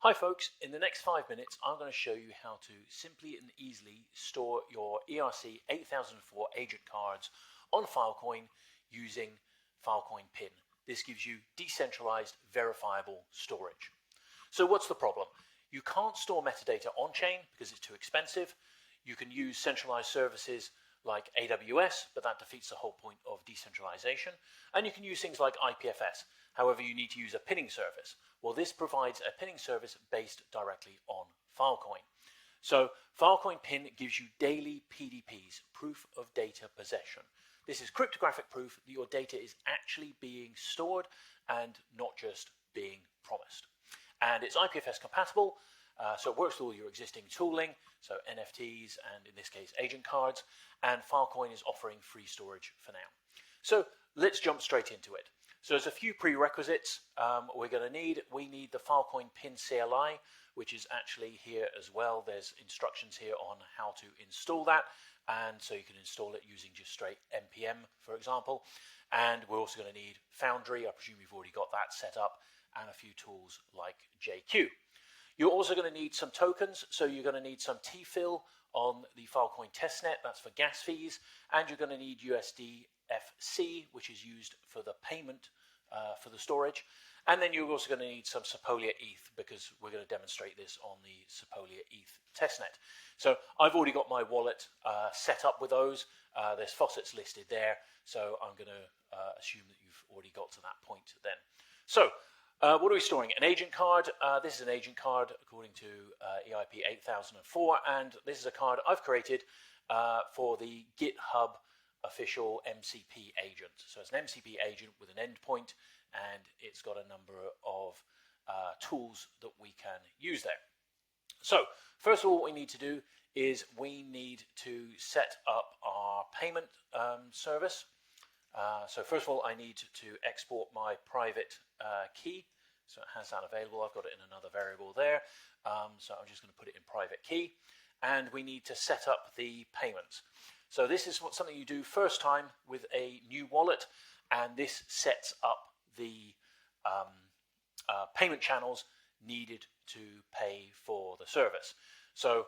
Hi folks, in the next 5 minutes I'm going to show you how to simply and easily store your ERC-8004 agent cards on Filecoin using Filecoin Pin. This gives you decentralized verifiable storage. So what's the problem? You can't store metadata on-chain because it's too expensive. You can use centralized services like AWS, but that defeats the whole point of decentralization. And you can use things like IPFS. However, you need to use a pinning service. Well, this provides a pinning service based directly on Filecoin. So Filecoin Pin gives you daily PDPs, proof of data possession. This is cryptographic proof that your data is actually being stored and not just being promised. And it's IPFS compatible, so it works with all your existing tooling, so NFTs and in this case agent cards, and Filecoin is offering free storage for now. So let's jump straight into it. So there's a few prerequisites we're going to need. We need the Filecoin Pin CLI, which is actually here as well. There's instructions here on how to install that, and so you can install it using just straight npm, for example. And we're also going to need Foundry. I presume you've already got that set up, and a few tools like JQ. You're also going to need some tokens, so you're going to need some TFIL on the Filecoin testnet, that's for gas fees, and you're going to need USDFC, which is used for the payment for the storage. And then you're also going to need some Sepolia ETH, because we're going to demonstrate this on the Sepolia ETH testnet. So I've already got my wallet set up with those. There's faucets listed there, so I'm going to assume that you've already got to that point then. So what are we storing? An agent card. This is an agent card according to EIP-8004, and this is a card I've created for the GitHub official MCP agent. So it's an MCP agent with an endpoint, and it's got a number of tools that we can use there. So first of all, what we need to do is we need to set up our payment service. So first of all, I need to export my private key. So it has that available. I've got it in another variable there. So I'm just going to put it in private key. And we need to set up the payments. So this is something you do first time with a new wallet, and this sets up the payment channels needed to pay for the service. So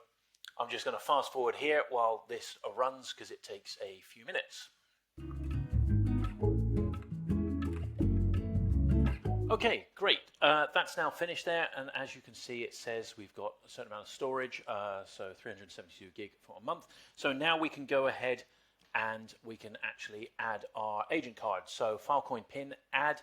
I'm just going to fast forward here while this runs, because it takes a few minutes. Okay, great. That's now finished there, and as you can see, it says we've got a certain amount of storage, so 372 gig for a month. So now we can go ahead and we can actually add our agent card. So Filecoin Pin add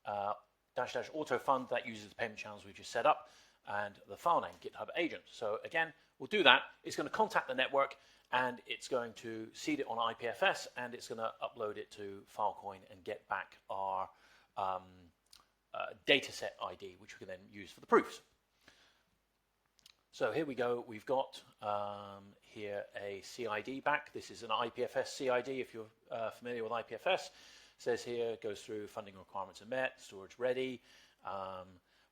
-- auto fund, that uses the payment channels we just set up, and the file name GitHub agent. So again, we'll do that. It's going to contact the network, and it's going to seed it on IPFS, and it's going to upload it to Filecoin and get back our dataset ID, which we can then use for the proofs. So here we go. We've got here a CID back. This is an IPFS CID. If you're familiar with IPFS, it says here, goes through funding requirements are met, storage ready.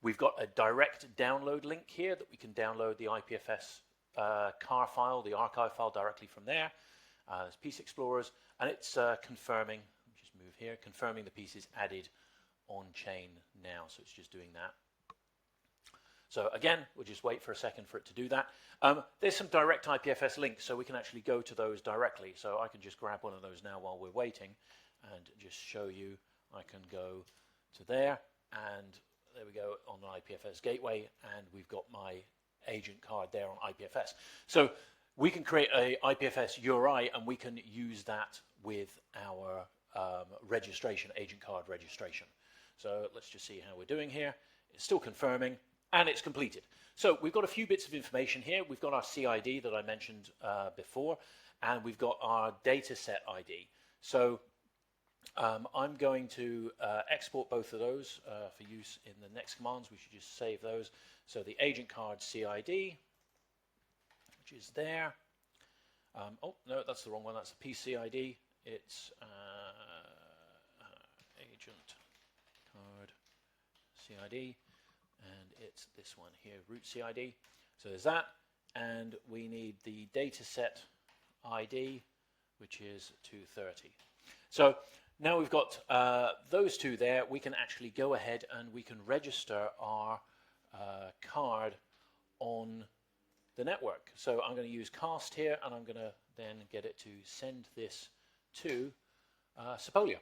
We've got a direct download link here that we can download the IPFS car file, the archive file, directly from there. There's piece explorers, and it's confirming. Let me just move here, confirming the piece is added on chain now, so it's just doing that. So again, we'll just wait for a second for it to do that. There's some direct IPFS links, so we can actually go to those directly. So I can just grab one of those now while we're waiting and just show you. I can go to there, and there we go on the IPFS gateway, and we've got my agent card there on IPFS. So we can create a IPFS URI, and we can use that with our registration, agent card registration. So let's just see how we're doing here. It's still confirming, and it's completed. So we've got a few bits of information here. We've got our CID that I mentioned before, and we've got our dataset ID. So I'm going to export both of those for use in the next commands. We should just save those. So the agent card CID, which is there. Oh, no, that's the wrong one. That's the PCID. It's agent card CID, and it's this one here, root CID. So there's that, and we need the dataset ID, which is 230. So now we've got those two there. We can actually go ahead and we can register our card on the network. So I'm going to use cast here, and I'm going to then get it to send this to Sepolia.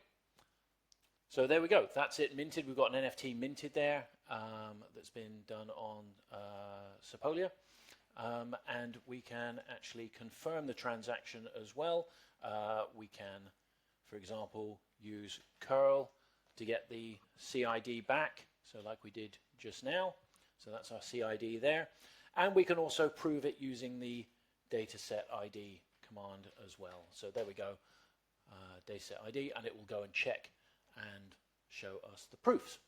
So there we go. That's it minted. We've got an NFT minted there that's been done on Sepolia. And we can actually confirm the transaction as well. We can, for example, use curl to get the CID back, so like we did just now. So that's our CID there. And we can also prove it using the dataset ID command as well. So there we go, dataset ID, and it will go and check and show us the proofs.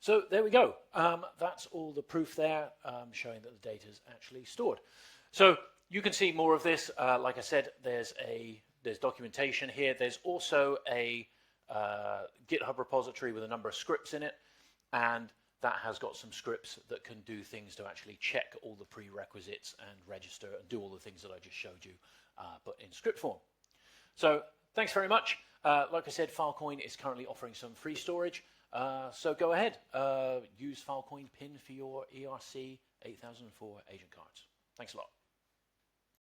So there we go. That's all the proof there, showing that the data is actually stored. So you can see more of this. Like I said, there's documentation here. There's also a GitHub repository with a number of scripts in it, and that has got some scripts that can do things to actually check all the prerequisites and register and do all the things that I just showed you, but in script form. So thanks very much. Like I said, Filecoin is currently offering some free storage. So go ahead, use Filecoin Pin for your ERC-8004 agent cards. Thanks a lot.